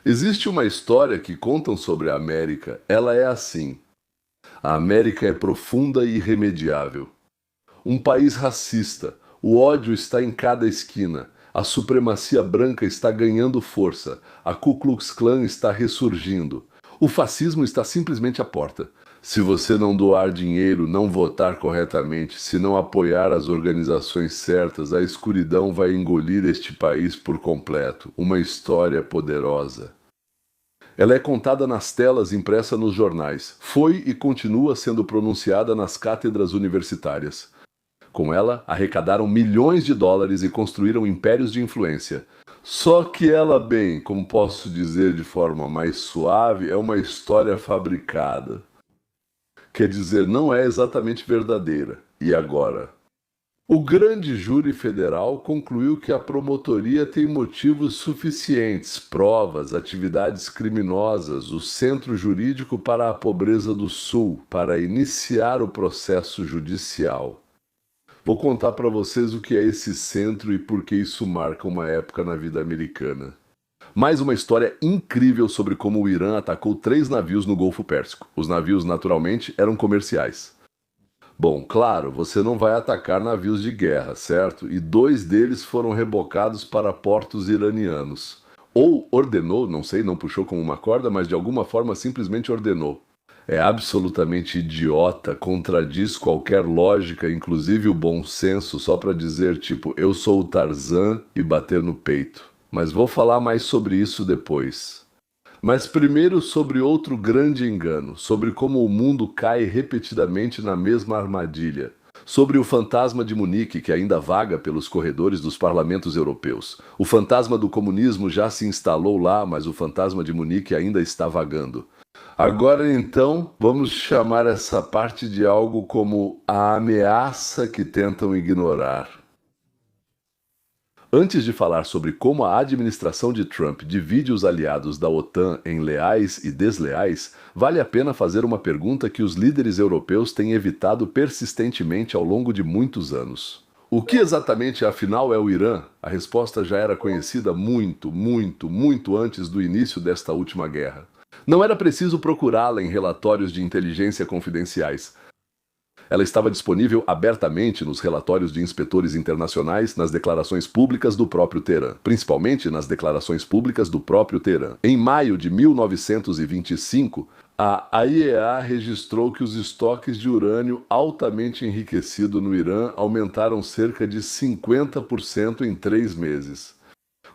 Existe uma história que contam sobre a América. Ela é assim: a América é profunda e irremediável. Um país racista. O ódio está em cada esquina. A supremacia branca está ganhando força. A Ku Klux Klan está ressurgindo. O fascismo está simplesmente à porta. Se você não doar dinheiro, não votar corretamente, se não apoiar as organizações certas, a escuridão vai engolir este país por completo. Uma história poderosa. Ela é contada nas telas impressa nos jornais. Foi e continua sendo pronunciada nas cátedras universitárias. Com ela, arrecadaram milhões de dólares e construíram impérios de influência. Só que ela, bem, como posso dizer de forma mais suave, é uma história fabricada. Quer dizer, não é exatamente verdadeira. E agora? O grande júri federal concluiu que a promotoria tem motivos suficientes, provas, atividades criminosas, o centro jurídico para a pobreza do Sul, para iniciar o processo judicial. Vou contar para vocês o que é esse centro e por que isso marca uma época na vida americana. Mais uma história incrível sobre como o Irã atacou 3 navios no Golfo Pérsico. Os navios, naturalmente, eram comerciais. Bom, claro, você não vai atacar navios de guerra, certo? E 2 deles foram rebocados para portos iranianos. Ou ordenou, não sei, não puxou como uma corda, mas de alguma forma simplesmente ordenou. É absolutamente idiota, contradiz qualquer lógica, inclusive o bom senso, só para dizer tipo, eu sou o Tarzan e bater no peito. Mas vou falar mais sobre isso depois. Mas primeiro sobre outro grande engano, sobre como o mundo cai repetidamente na mesma armadilha. Sobre o fantasma de Munique que ainda vaga pelos corredores dos parlamentos europeus. O fantasma do comunismo já se instalou lá, mas o fantasma de Munique ainda está vagando. Agora então, vamos chamar essa parte de algo como a ameaça que tentam ignorar. Antes de falar sobre como a administração de Trump divide os aliados da OTAN em leais e desleais, vale a pena fazer uma pergunta que os líderes europeus têm evitado persistentemente ao longo de muitos anos. O que exatamente, afinal, é o Irã? A resposta já era conhecida muito antes do início desta última guerra. Não era preciso procurá-la em relatórios de inteligência confidenciais. Ela estava disponível abertamente nos relatórios de inspetores internacionais, nas declarações públicas do próprio Teherã, principalmente nas declarações públicas do próprio Teherã. Em maio de 1925, a IEA registrou que os estoques de urânio altamente enriquecido no Irã aumentaram cerca de 50% em 3 meses,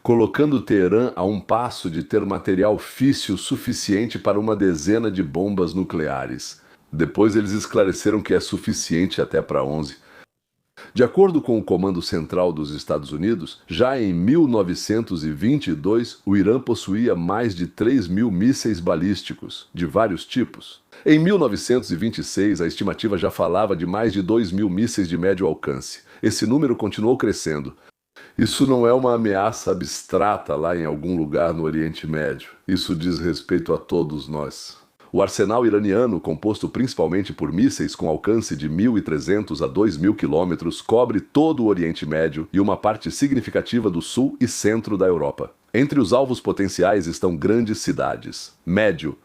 colocando Teherã a um passo de ter material físsil suficiente para uma dezena de bombas nucleares. Depois eles esclareceram que é suficiente até para 11. De acordo com o Comando Central dos Estados Unidos, já em 1922, o Irã possuía mais de 3.000 mísseis balísticos, de vários tipos. Em 1926, a estimativa já falava de mais de 2.000 mísseis de médio alcance. Esse número continuou crescendo. Isso não é uma ameaça abstrata lá em algum lugar no Oriente Médio. Isso diz respeito a todos nós. O arsenal iraniano, composto principalmente por mísseis com alcance de 1.300 a 2.000 quilômetros, cobre todo o Oriente Médio e uma parte significativa do sul e centro da Europa. Entre os alvos potenciais estão grandes cidades. Médio.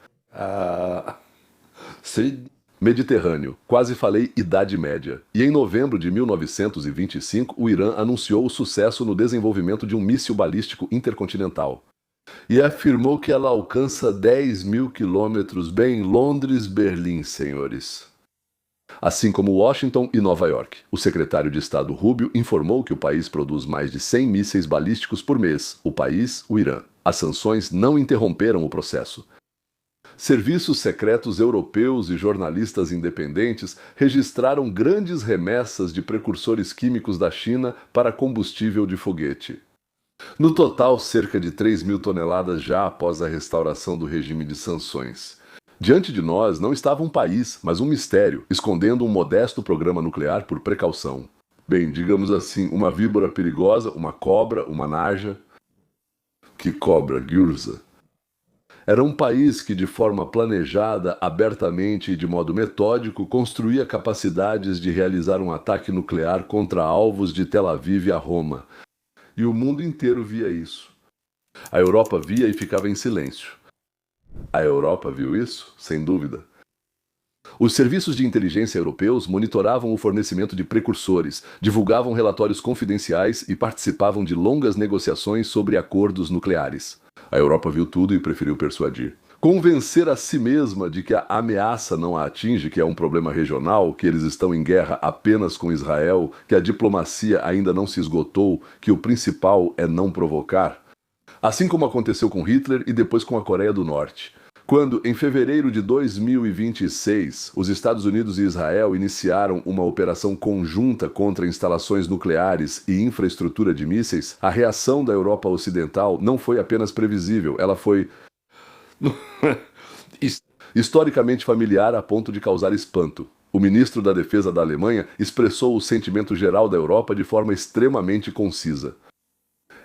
Mediterrâneo. Quase falei Idade Média. E em novembro de 1925, o Irã anunciou o sucesso no desenvolvimento de um míssil balístico intercontinental. E afirmou que ela alcança 10.000 quilômetros, bem Londres, Berlim, senhores. Assim como Washington e Nova York. O secretário de Estado Rubio informou que o país produz mais de 100 mísseis balísticos por mês. O país, o Irã. As sanções não interromperam o processo. Serviços secretos europeus e jornalistas independentes registraram grandes remessas de precursores químicos da China para combustível de foguete. No total, cerca de 3.000 toneladas já após a restauração do regime de sanções. Diante de nós não estava um país, mas um mistério, escondendo um modesto programa nuclear por precaução. Bem, digamos assim, uma víbora perigosa, uma cobra, uma naja. Que cobra, Gürza? Era um país que, de forma planejada, abertamente e de modo metódico, construía capacidades de realizar um ataque nuclear contra alvos de Tel Aviv a Roma. E o mundo inteiro via isso. A Europa via e ficava em silêncio. A Europa viu isso? Sem dúvida. Os serviços de inteligência europeus monitoravam o fornecimento de precursores, divulgavam relatórios confidenciais e participavam de longas negociações sobre acordos nucleares. A Europa viu tudo e preferiu persuadir. Convencer a si mesma de que a ameaça não a atinge, que é um problema regional, que eles estão em guerra apenas com Israel, que a diplomacia ainda não se esgotou, que o principal é não provocar. Assim como aconteceu com Hitler e depois com a Coreia do Norte. Quando, em fevereiro de 2026, os Estados Unidos e Israel iniciaram uma operação conjunta contra instalações nucleares e infraestrutura de mísseis, a reação da Europa Ocidental não foi apenas previsível, ela foi historicamente familiar a ponto de causar espanto. O ministro da Defesa da Alemanha expressou o sentimento geral da Europa de forma extremamente concisa.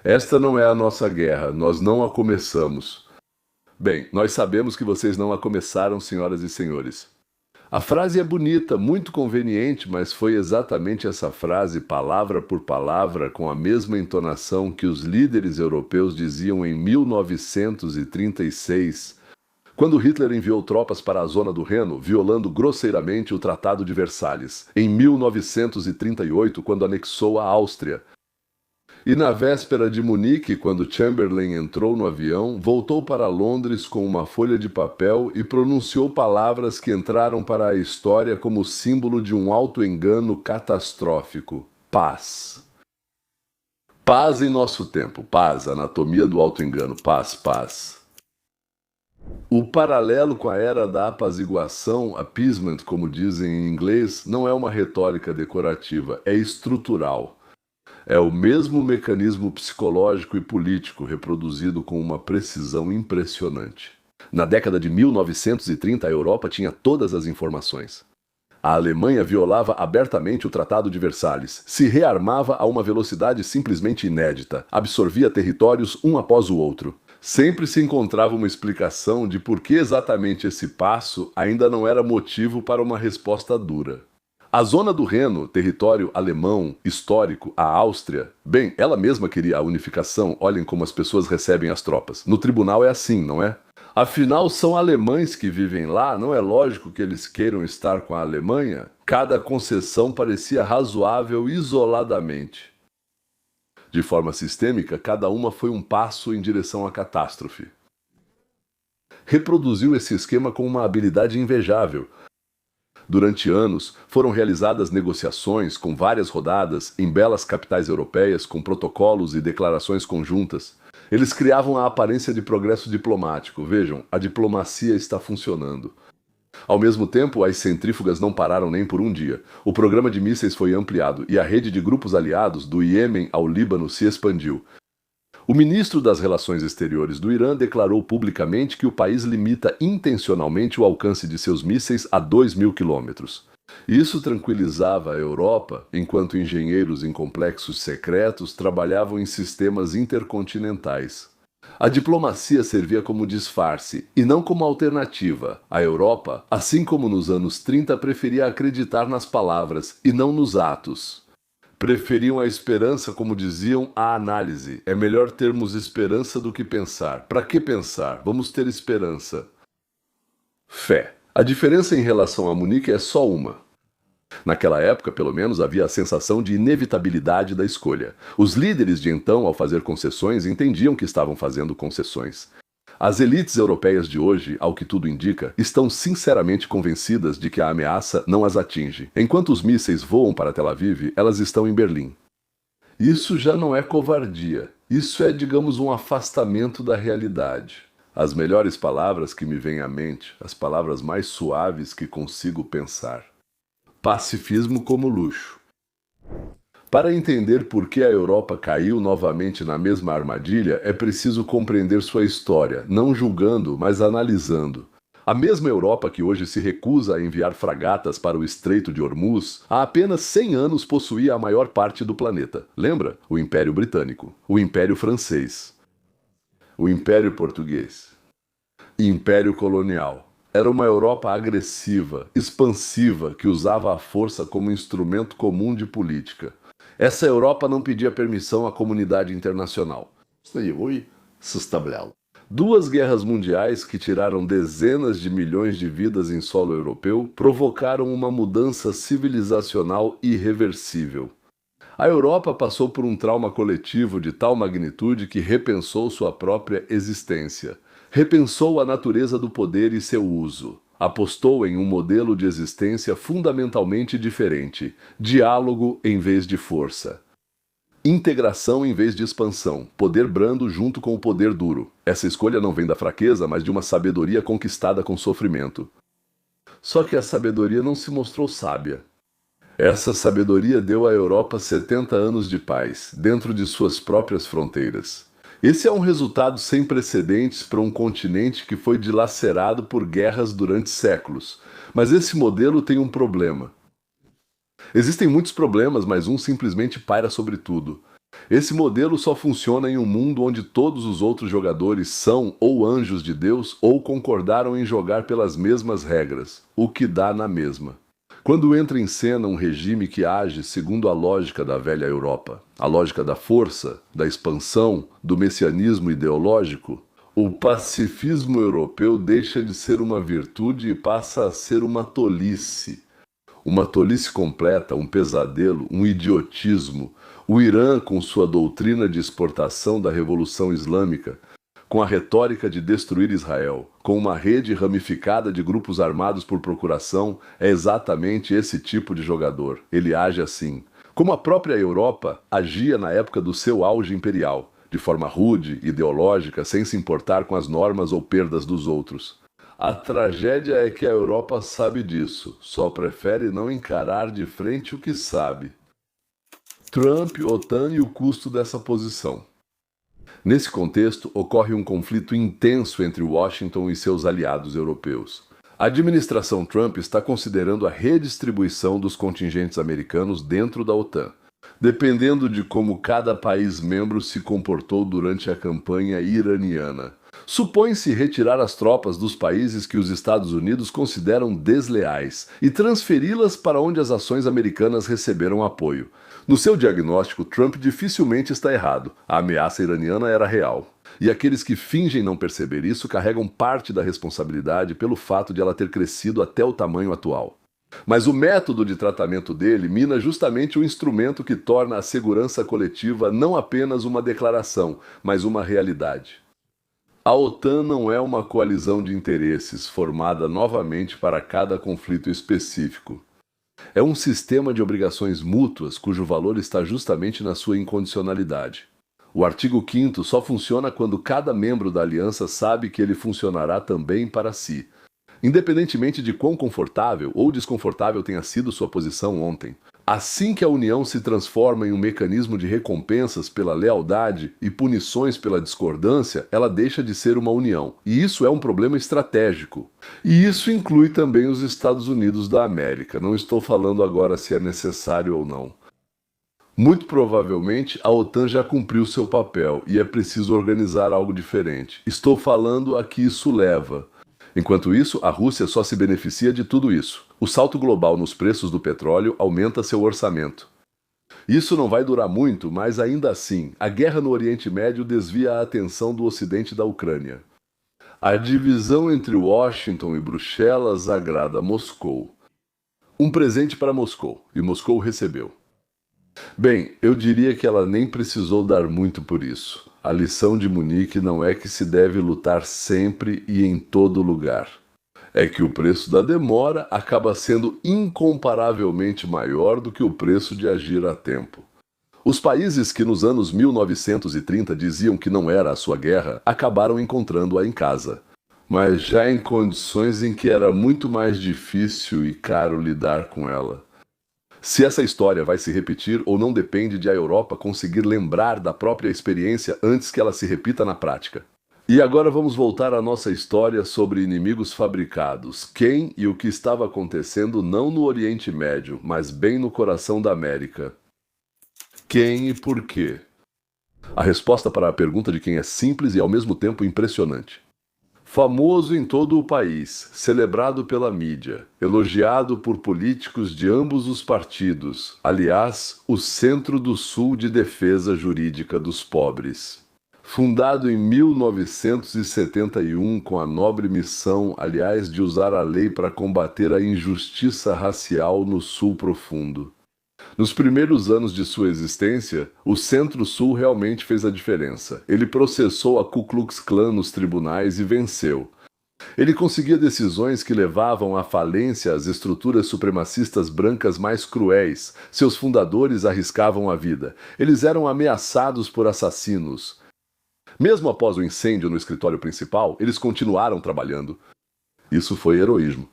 Esta não é a nossa guerra, nós não a começamos. Bem, nós sabemos que vocês não a começaram, senhoras e senhores. A frase é bonita, muito conveniente, mas foi exatamente essa frase, palavra por palavra, com a mesma entonação que os líderes europeus diziam em 1936, quando Hitler enviou tropas para a zona do Reno, violando grosseiramente o Tratado de Versalhes, em 1938, quando anexou a Áustria. E na véspera de Munique, quando Chamberlain entrou no avião, voltou para Londres com uma folha de papel e pronunciou palavras que entraram para a história como símbolo de um auto-engano catastrófico. Paz. Paz em nosso tempo. Paz, anatomia do auto-engano. Paz, paz. O paralelo com a era da apaziguação, appeasement, como dizem em inglês, não é uma retórica decorativa, é estrutural. É o mesmo mecanismo psicológico e político reproduzido com uma precisão impressionante. Na década de 1930, a Europa tinha todas as informações. A Alemanha violava abertamente o Tratado de Versalhes, se rearmava a uma velocidade simplesmente inédita, absorvia territórios um após o outro. Sempre se encontrava uma explicação de por que exatamente esse passo ainda não era motivo para uma resposta dura. A zona do Reno, território alemão, histórico, a Áustria, bem, ela mesma queria a unificação, olhem como as pessoas recebem as tropas. No tribunal é assim, não é? Afinal, são alemães que vivem lá, não é lógico que eles queiram estar com a Alemanha? Cada concessão parecia razoável isoladamente. De forma sistêmica, cada uma foi um passo em direção à catástrofe. Reproduziu esse esquema com uma habilidade invejável. Durante anos, foram realizadas negociações com várias rodadas em belas capitais europeias com protocolos e declarações conjuntas. Eles criavam a aparência de progresso diplomático. Vejam, a diplomacia está funcionando. Ao mesmo tempo, as centrífugas não pararam nem por um dia. O programa de mísseis foi ampliado e a rede de grupos aliados, do Iêmen ao Líbano, se expandiu. O ministro das Relações Exteriores do Irã declarou publicamente que o país limita intencionalmente o alcance de seus mísseis a 2.000 quilômetros. Isso tranquilizava a Europa, enquanto engenheiros em complexos secretos trabalhavam em sistemas intercontinentais. A diplomacia servia como disfarce e não como alternativa. A Europa, assim como nos anos 30, preferia acreditar nas palavras e não nos atos. Preferiam a esperança, como diziam, à análise. É melhor termos esperança do que pensar. Para que pensar? Vamos ter esperança. Fé. A diferença em relação a Munique é só uma. Naquela época, pelo menos, havia a sensação de inevitabilidade da escolha. Os líderes de então, ao fazer concessões, entendiam que estavam fazendo concessões. As elites europeias de hoje, ao que tudo indica, estão sinceramente convencidas de que a ameaça não as atinge. Enquanto os mísseis voam para Tel Aviv, elas estão em Berlim. Isso já não é covardia. Isso é, digamos, um afastamento da realidade. As melhores palavras que me vêm à mente, as palavras mais suaves que consigo pensar. Pacifismo como luxo. Para entender por que a Europa caiu novamente na mesma armadilha, é preciso compreender sua história, não julgando, mas analisando. A mesma Europa que hoje se recusa a enviar fragatas para o Estreito de Hormuz, há apenas 100 anos possuía a maior parte do planeta. Lembra? O Império Britânico, o Império Francês, o Império Português, Império Colonial. Era uma Europa agressiva, expansiva, que usava a força como instrumento comum de política. Essa Europa não pedia permissão à comunidade internacional. составляла. Duas guerras mundiais que tiraram dezenas de milhões de vidas em solo europeu provocaram uma mudança civilizacional irreversível. A Europa passou por um trauma coletivo de tal magnitude que repensou sua própria existência. Repensou a natureza do poder e seu uso. Apostou em um modelo de existência fundamentalmente diferente: diálogo em vez de força. Integração em vez de expansão, poder brando junto com o poder duro. Essa escolha não vem da fraqueza, mas de uma sabedoria conquistada com sofrimento. Só que a sabedoria não se mostrou sábia. Essa sabedoria deu à Europa 70 anos de paz, dentro de suas próprias fronteiras. Esse é um resultado sem precedentes para um continente que foi dilacerado por guerras durante séculos. Mas esse modelo tem um problema. Existem muitos problemas, mas um simplesmente paira sobre tudo. Esse modelo só funciona em um mundo onde todos os outros jogadores são ou anjos de Deus ou concordaram em jogar pelas mesmas regras, o que dá na mesma. Quando entra em cena um regime que age segundo a lógica da velha Europa, a lógica da força, da expansão, do messianismo ideológico, o pacifismo europeu deixa de ser uma virtude e passa a ser uma tolice. Uma tolice completa, um pesadelo, um idiotismo. O Irã, com sua doutrina de exportação da Revolução Islâmica, com a retórica de destruir Israel, com uma rede ramificada de grupos armados por procuração, é exatamente esse tipo de jogador. Ele age assim. Como a própria Europa agia na época do seu auge imperial, de forma rude, ideológica, sem se importar com as normas ou perdas dos outros. A tragédia é que a Europa sabe disso, só prefere não encarar de frente o que sabe. Trump, OTAN e o custo dessa posição. Nesse contexto, ocorre um conflito intenso entre Washington e seus aliados europeus. A administração Trump está considerando a redistribuição dos contingentes americanos dentro da OTAN, dependendo de como cada país membro se comportou durante a campanha iraniana. Supõe-se retirar as tropas dos países que os Estados Unidos consideram desleais e transferi-las para onde as ações americanas receberam apoio. No seu diagnóstico, Trump dificilmente está errado. A ameaça iraniana era real. E aqueles que fingem não perceber isso carregam parte da responsabilidade pelo fato de ela ter crescido até o tamanho atual. Mas o método de tratamento dele mina justamente o instrumento que torna a segurança coletiva não apenas uma declaração, mas uma realidade. A OTAN não é uma coalizão de interesses formada novamente para cada conflito específico. É um sistema de obrigações mútuas cujo valor está justamente na sua incondicionalidade. O artigo 5º só funciona quando cada membro da aliança sabe que ele funcionará também para si, independentemente de quão confortável ou desconfortável tenha sido sua posição ontem. Assim que a União se transforma em um mecanismo de recompensas pela lealdade e punições pela discordância, ela deixa de ser uma União. E isso é um problema estratégico. E isso inclui também os Estados Unidos da América. Não estou falando agora se é necessário ou não. Muito provavelmente a OTAN já cumpriu seu papel e é preciso organizar algo diferente. Estou falando a que isso leva. Enquanto isso, a Rússia só se beneficia de tudo isso. O salto global nos preços do petróleo aumenta seu orçamento. Isso não vai durar muito, mas ainda assim, a guerra no Oriente Médio desvia a atenção do Ocidente da Ucrânia. A divisão entre Washington e Bruxelas agrada Moscou. Um presente para Moscou, e Moscou recebeu. Bem, eu diria que ela nem precisou dar muito por isso. A lição de Munique não é que se deve lutar sempre e em todo lugar. É que o preço da demora acaba sendo incomparavelmente maior do que o preço de agir a tempo. Os países que nos anos 1930 diziam que não era a sua guerra, acabaram encontrando-a em casa. Mas já em condições em que era muito mais difícil e caro lidar com ela. Se essa história vai se repetir ou não depende de a Europa conseguir lembrar da própria experiência antes que ela se repita na prática. E agora vamos voltar à nossa história sobre inimigos fabricados, quem e o que estava acontecendo não no Oriente Médio, mas bem no coração da América. Quem e por quê? A resposta para a pergunta de quem é simples e ao mesmo tempo impressionante. Famoso em todo o país, celebrado pela mídia, elogiado por políticos de ambos os partidos, aliás, o Centro do Sul de Defesa Jurídica dos Pobres. Fundado em 1971 com a nobre missão, aliás, de usar a lei para combater a injustiça racial no Sul Profundo. Nos primeiros anos de sua existência, o Centro-Sul realmente fez a diferença. Ele processou a Ku Klux Klan nos tribunais e venceu. Ele conseguia decisões que levavam à falência as estruturas supremacistas brancas mais cruéis. Seus fundadores arriscavam a vida. Eles eram ameaçados por assassinos. Mesmo após o incêndio no escritório principal, eles continuaram trabalhando. Isso foi heroísmo.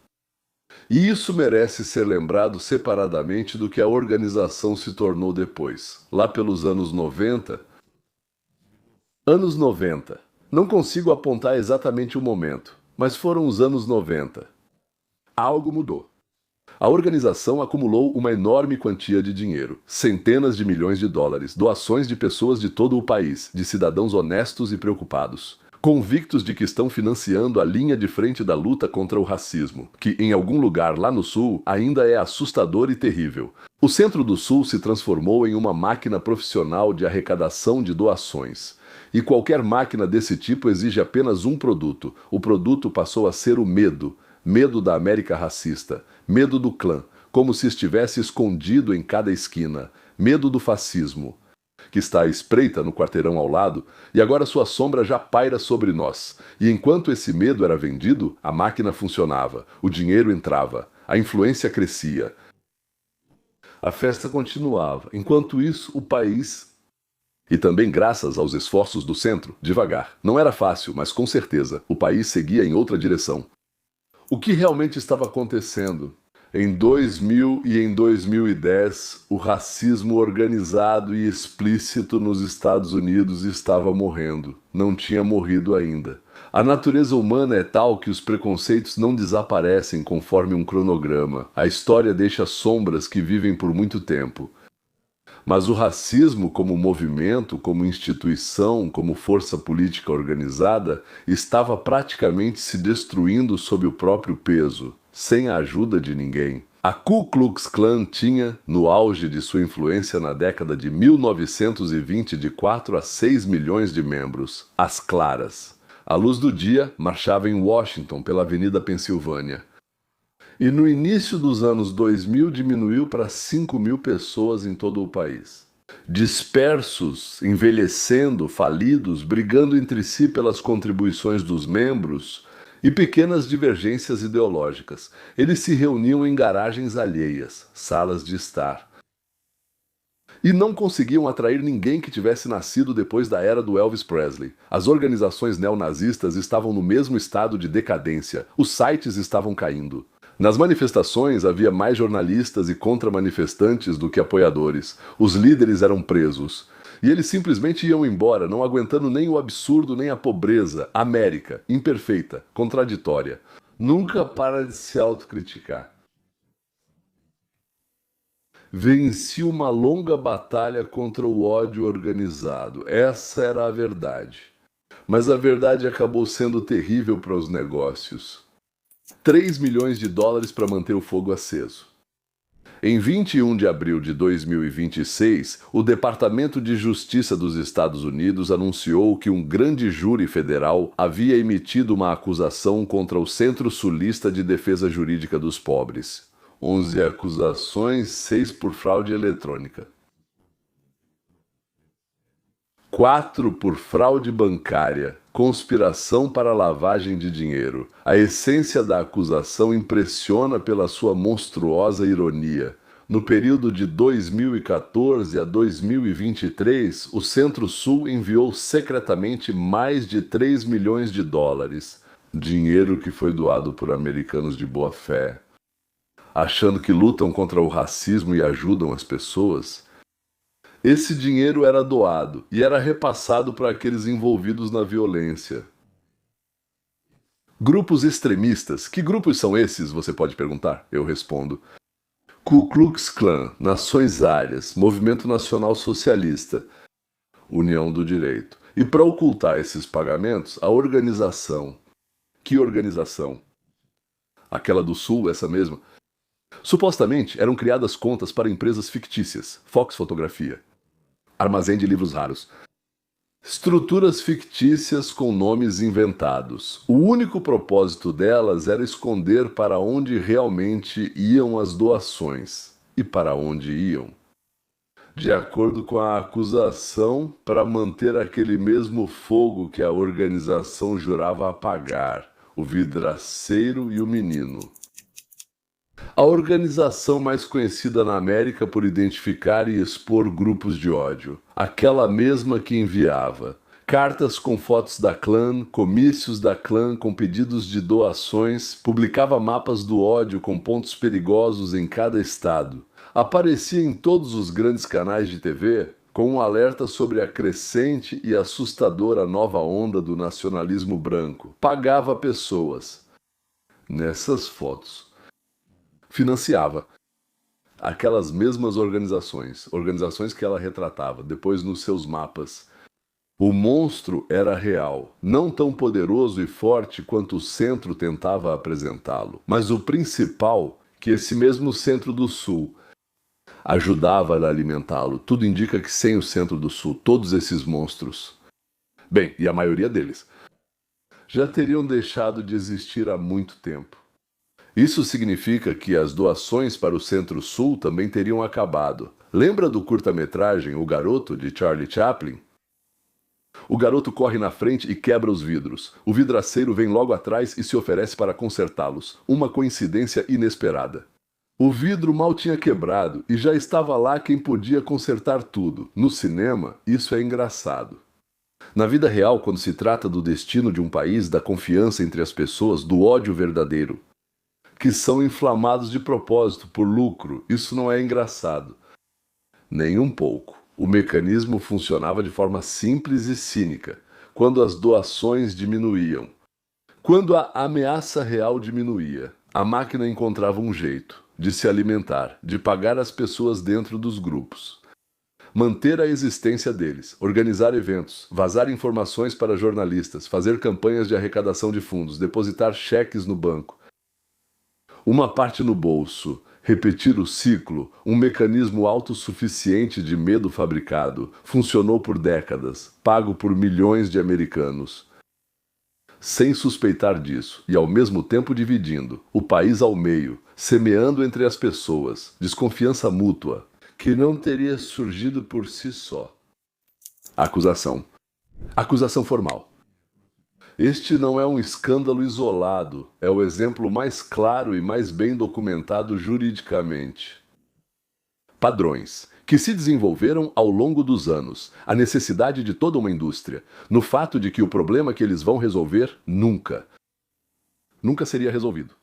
E isso merece ser lembrado separadamente do que a organização se tornou depois. Lá pelos anos 90. Anos 90. Não consigo apontar exatamente o momento, mas foram os anos 90. Algo mudou. A organização acumulou uma enorme quantia de dinheiro, centenas de milhões de dólares, doações de pessoas de todo o país, de cidadãos honestos e preocupados, convictos de que estão financiando a linha de frente da luta contra o racismo, que em algum lugar lá no Sul ainda é assustador e terrível. O Centro do Sul se transformou em uma máquina profissional de arrecadação de doações. E qualquer máquina desse tipo exige apenas um produto. O produto passou a ser o medo. Medo da América racista, medo do clã, como se estivesse escondido em cada esquina, medo do fascismo, que está à espreita no quarteirão ao lado, e agora sua sombra já paira sobre nós. E enquanto esse medo era vendido, a máquina funcionava, o dinheiro entrava, a influência crescia. A festa continuava. Enquanto isso, o país... E também graças aos esforços do centro, devagar. Não era fácil, mas com certeza, o país seguia em outra direção. O que realmente estava acontecendo? Em 2000 e em 2010, o racismo organizado e explícito nos Estados Unidos estava morrendo. Não tinha morrido ainda. A natureza humana é tal que os preconceitos não desaparecem conforme um cronograma. A história deixa sombras que vivem por muito tempo. Mas o racismo como movimento, como instituição, como força política organizada, estava praticamente se destruindo sob o próprio peso, sem a ajuda de ninguém. A Ku Klux Klan tinha, no auge de sua influência na década de 1920, de 4 a 6 milhões de membros, as claras. À luz do dia, marchava em Washington, pela Avenida Pensilvânia. E no início dos anos 2000 diminuiu para 5.000 pessoas em todo o país. Dispersos, envelhecendo, falidos, brigando entre si pelas contribuições dos membros e pequenas divergências ideológicas. Eles se reuniam em garagens alheias, salas de estar. E não conseguiam atrair ninguém que tivesse nascido depois da era do Elvis Presley. As organizações neonazistas estavam no mesmo estado de decadência. Os sites estavam caindo. Nas manifestações havia mais jornalistas e contra-manifestantes do que apoiadores. Os líderes eram presos. E eles simplesmente iam embora, não aguentando nem o absurdo nem a pobreza. América, imperfeita, contraditória. Nunca para de se autocriticar. Venci uma longa batalha contra o ódio organizado. Essa era a verdade. Mas a verdade acabou sendo terrível para os negócios. 3 milhões de dólares para manter o fogo aceso. Em 21 de abril de 2026, o Departamento de Justiça dos Estados Unidos anunciou que um grande júri federal havia emitido uma acusação contra o Centro Sulista de Defesa Jurídica dos Pobres. 11 acusações, 6 por fraude eletrônica. 4 por fraude bancária, conspiração para lavagem de dinheiro. A essência da acusação impressiona pela sua monstruosa ironia. No período de 2014 a 2023, o Centro-Sul enviou secretamente mais de 3 milhões de dólares, dinheiro que foi doado por americanos de boa fé, achando que lutam contra o racismo e ajudam as pessoas. Esse dinheiro era doado e era repassado para aqueles envolvidos na violência. Grupos extremistas. Que grupos são esses, você pode perguntar? Eu respondo. Ku Klux Klan, Nações Árias, Movimento Nacional Socialista, União do Direito. E para ocultar esses pagamentos, a organização. Que organização? Aquela do Sul, essa mesma? Supostamente eram criadas contas para empresas fictícias, Fox Fotografia, Armazém de Livros Raros. Estruturas fictícias com nomes inventados. O único propósito delas era esconder para onde realmente iam as doações e para onde iam. De acordo com a acusação, para manter aquele mesmo fogo que a organização jurava apagar, o vidraceiro e o menino. A organização mais conhecida na América por identificar e expor grupos de ódio. Aquela mesma que enviava cartas com fotos da clã, comícios da clã com pedidos de doações, publicava mapas do ódio com pontos perigosos em cada estado. Aparecia em todos os grandes canais de TV com um alerta sobre a crescente e assustadora nova onda do nacionalismo branco. Pagava pessoas. Nessas fotos financiava aquelas mesmas organizações que ela retratava, depois nos seus mapas. O monstro era real, não tão poderoso e forte quanto o centro tentava apresentá-lo, mas o principal, que esse mesmo centro do sul ajudava a alimentá-lo. Tudo indica que sem o centro do sul, todos esses monstros, bem, e a maioria deles, já teriam deixado de existir há muito tempo. Isso significa que as doações para o Centro-Sul também teriam acabado. Lembra do curta-metragem O Garoto, de Charlie Chaplin? O garoto corre na frente e quebra os vidros. O vidraceiro vem logo atrás e se oferece para consertá-los. Uma coincidência inesperada. O vidro mal tinha quebrado e já estava lá quem podia consertar tudo. No cinema, isso é engraçado. Na vida real, quando se trata do destino de um país, da confiança entre as pessoas, do ódio verdadeiro, que são inflamados de propósito, por lucro, isso não é engraçado. Nem um pouco. O mecanismo funcionava de forma simples e cínica, quando as doações diminuíam. Quando a ameaça real diminuía, a máquina encontrava um jeito de se alimentar, de pagar as pessoas dentro dos grupos. Manter a existência deles, organizar eventos, vazar informações para jornalistas, fazer campanhas de arrecadação de fundos, depositar cheques no banco. Uma parte no bolso, repetir o ciclo, um mecanismo autossuficiente de medo fabricado, funcionou por décadas, pago por milhões de americanos. Sem suspeitar disso, e ao mesmo tempo dividindo, o país ao meio, semeando entre as pessoas, desconfiança mútua, que não teria surgido por si só. Acusação. Acusação formal. Este não é um escândalo isolado, é o exemplo mais claro e mais bem documentado juridicamente. Padrões, que se desenvolveram ao longo dos anos, a necessidade de toda uma indústria, no fato de que o problema que eles vão resolver nunca seria resolvido.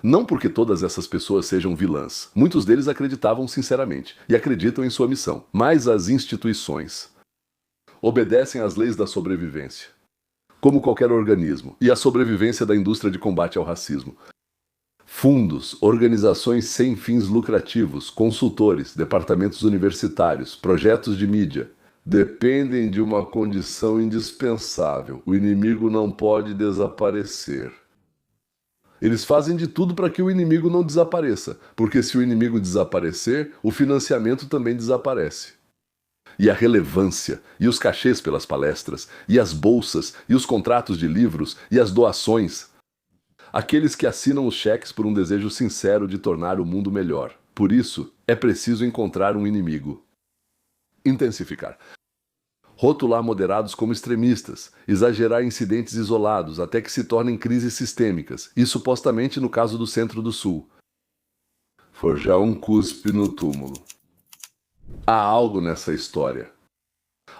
Não porque todas essas pessoas sejam vilãs, muitos deles acreditavam sinceramente e acreditam em sua missão, mas as instituições obedecem às leis da sobrevivência, como qualquer organismo, e à sobrevivência da indústria de combate ao racismo. Fundos, organizações sem fins lucrativos, consultores, departamentos universitários, projetos de mídia, dependem de uma condição indispensável. O inimigo não pode desaparecer. Eles fazem de tudo para que o inimigo não desapareça, porque se o inimigo desaparecer, o financiamento também desaparece. E a relevância, e os cachês pelas palestras, e as bolsas, e os contratos de livros, e as doações. Aqueles que assinam os cheques por um desejo sincero de tornar o mundo melhor. Por isso, é preciso encontrar um inimigo. Intensificar. Rotular moderados como extremistas, exagerar incidentes isolados até que se tornem crises sistêmicas, e supostamente no caso do Centro do Sul. Forjar um cuspe no túmulo. Há algo nessa história.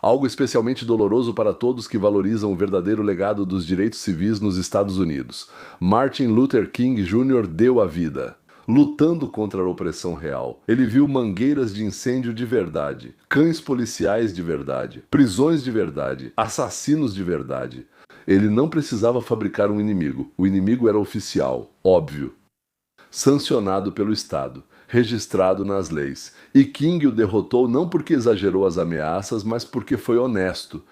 Algo especialmente doloroso para todos que valorizam o verdadeiro legado dos direitos civis nos Estados Unidos. Martin Luther King Jr. deu a vida, lutando contra a opressão real. Ele viu mangueiras de incêndio de verdade, cães policiais de verdade, prisões de verdade, assassinos de verdade. Ele não precisava fabricar um inimigo. O inimigo era oficial, óbvio, sancionado pelo Estado, registrado nas leis. E King o derrotou não porque exagerou as ameaças, mas porque foi honesto.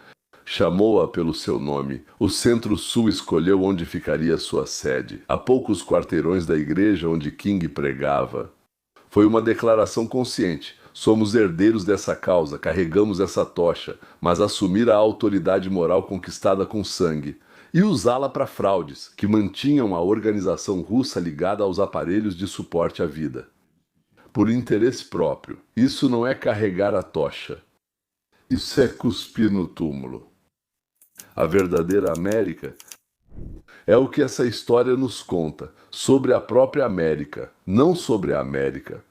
Chamou-a pelo seu nome. O Centro-Sul escolheu onde ficaria sua sede, a poucos quarteirões da igreja onde King pregava. Foi uma declaração consciente. Somos herdeiros dessa causa, carregamos essa tocha, mas assumir a autoridade moral conquistada com sangue e usá-la para fraudes que mantinham a organização russa ligada aos aparelhos de suporte à vida. Por interesse próprio, isso não é carregar a tocha. Isso é cuspir no túmulo. A verdadeira América é o que essa história nos conta sobre a própria América, não sobre a América,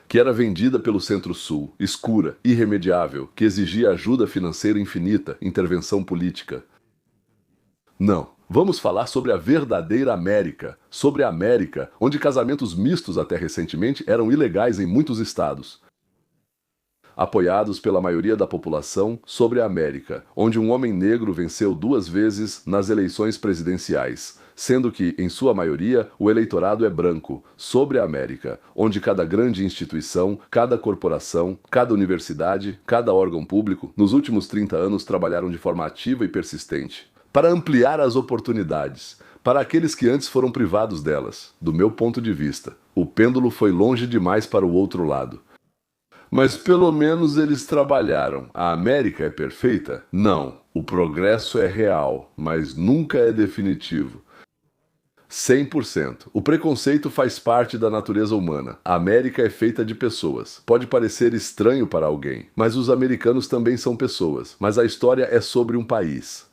que era vendida pelo Centro-Sul, escura, irremediável, que exigia ajuda financeira infinita, intervenção política. Não, vamos falar sobre a verdadeira América, sobre a América, onde casamentos mistos até recentemente eram ilegais em muitos estados. Apoiados pela maioria da população, sobre a América, onde um homem negro venceu 2 vezes nas eleições presidenciais, sendo que, em sua maioria, o eleitorado é branco, sobre a América, onde cada grande instituição, cada corporação, cada universidade, cada órgão público, nos últimos 30 anos trabalharam de forma ativa e persistente, para ampliar as oportunidades, para aqueles que antes foram privados delas. Do meu ponto de vista, o pêndulo foi longe demais para o outro lado. Mas pelo menos eles trabalharam. A América é perfeita? Não. O progresso é real, mas nunca é definitivo. 100%. O preconceito faz parte da natureza humana. A América é feita de pessoas. Pode parecer estranho para alguém, mas os americanos também são pessoas. Mas a história é sobre um país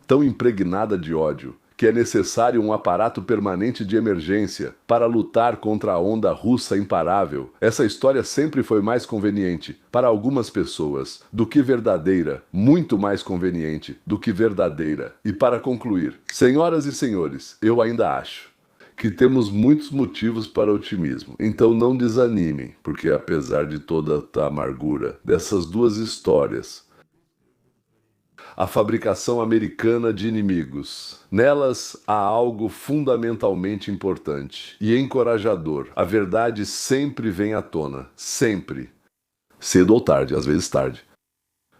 tão impregnada de ódio que é necessário um aparato permanente de emergência para lutar contra a onda russa imparável. Essa história sempre foi mais conveniente para algumas pessoas do que verdadeira, muito mais conveniente do que verdadeira. E para concluir, senhoras e senhores, eu ainda acho que temos muitos motivos para otimismo. Então não desanimem, porque apesar de toda a amargura dessas 2 histórias, a fabricação americana de inimigos. Nelas há algo fundamentalmente importante e encorajador. A verdade sempre vem à tona, sempre. Cedo ou tarde, às vezes tarde.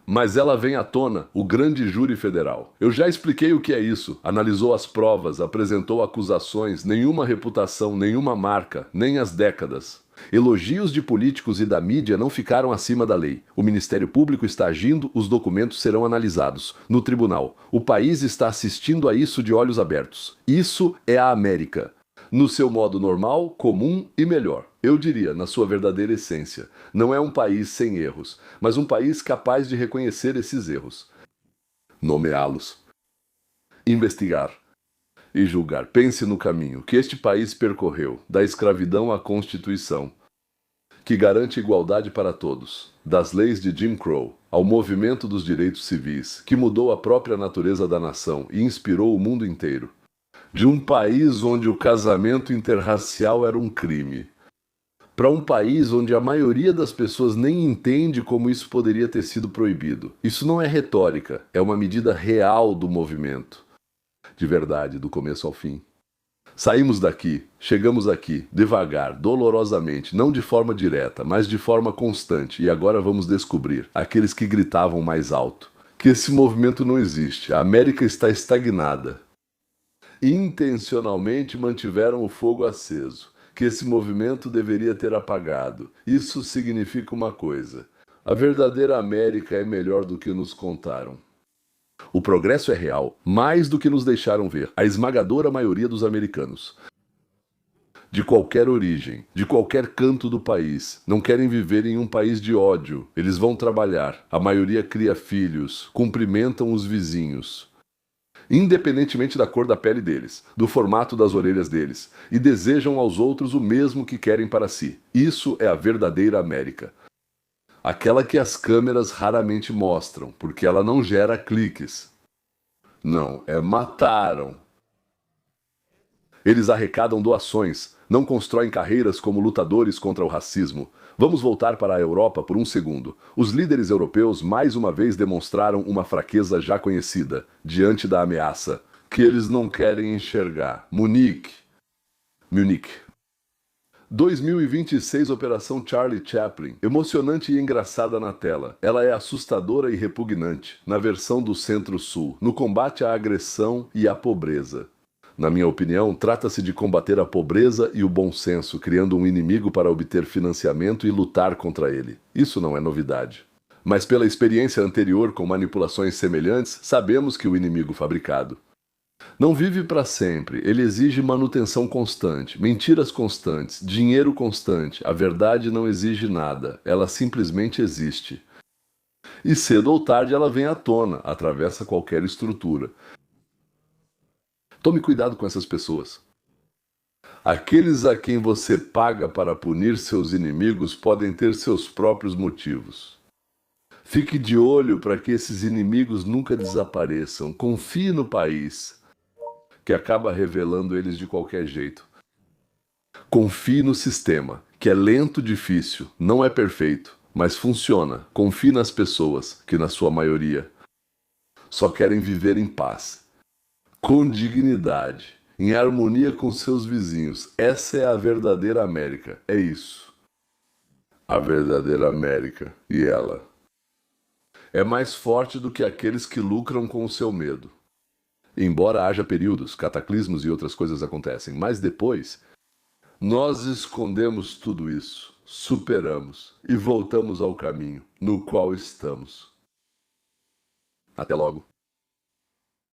Mas ela vem à tona, o grande júri federal. Eu já expliquei o que é isso, analisou as provas, apresentou acusações, nenhuma reputação, nenhuma marca, nem as décadas. Elogios de políticos e da mídia não ficaram acima da lei. O Ministério Público está agindo, os documentos serão analisados. No tribunal, o país está assistindo a isso de olhos abertos. Isso é a América. No seu modo normal, comum e melhor. Eu diria, na sua verdadeira essência. Não é um país sem erros, mas um país capaz de reconhecer esses erros. Nomeá-los. Investigar. E julgar. Pense no caminho que este país percorreu, da escravidão à Constituição, que garante igualdade para todos, das leis de Jim Crow ao movimento dos direitos civis, que mudou a própria natureza da nação e inspirou o mundo inteiro, de um país onde o casamento interracial era um crime, para um país onde a maioria das pessoas nem entende como isso poderia ter sido proibido. Isso não é retórica, é uma medida real do movimento. De verdade, do começo ao fim. Saímos daqui, chegamos aqui, devagar, dolorosamente, não de forma direta, mas de forma constante, e agora vamos descobrir, aqueles que gritavam mais alto, que esse movimento não existe, a América está estagnada. Intencionalmente mantiveram o fogo aceso, que esse movimento deveria ter apagado. Isso significa uma coisa: a verdadeira América é melhor do que nos contaram. O progresso é real, mais do que nos deixaram ver. A esmagadora maioria dos americanos, de qualquer origem, de qualquer canto do país, não querem viver em um país de ódio. Eles vão trabalhar, a maioria cria filhos, cumprimentam os vizinhos, independentemente da cor da pele deles, do formato das orelhas deles, e desejam aos outros o mesmo que querem para si. Isso é a verdadeira América. Aquela que as câmeras raramente mostram, porque ela não gera cliques. Não, mataram. Eles arrecadam doações, não constroem carreiras como lutadores contra o racismo. Vamos voltar para a Europa por um segundo. Os líderes europeus mais uma vez demonstraram uma fraqueza já conhecida, diante da ameaça, que eles não querem enxergar. Munique. 2026 Operação Charlie Chaplin, emocionante e engraçada na tela. Ela é assustadora e repugnante, na versão do Centro-Sul, no combate à agressão e à pobreza. Na minha opinião, trata-se de combater a pobreza e o bom senso, criando um inimigo para obter financiamento e lutar contra ele. Isso não é novidade. Mas pela experiência anterior com manipulações semelhantes, sabemos que o inimigo fabricado não vive para sempre, ele exige manutenção constante, mentiras constantes, dinheiro constante. A verdade não exige nada, ela simplesmente existe. E cedo ou tarde ela vem à tona, atravessa qualquer estrutura. Tome cuidado com essas pessoas. Aqueles a quem você paga para punir seus inimigos podem ter seus próprios motivos. Fique de olho para que esses inimigos nunca desapareçam. Confie no país, que acaba revelando eles de qualquer jeito. Confie no sistema, que é lento, difícil, não é perfeito, mas funciona. Confie nas pessoas, que na sua maioria só querem viver em paz, com dignidade, em harmonia com seus vizinhos. Essa é a verdadeira América. É isso. A verdadeira América. E ela é mais forte do que aqueles que lucram com o seu medo. Embora haja períodos, cataclismos e outras coisas acontecem, mas depois nós escondemos tudo isso, superamos e voltamos ao caminho no qual estamos. Até logo.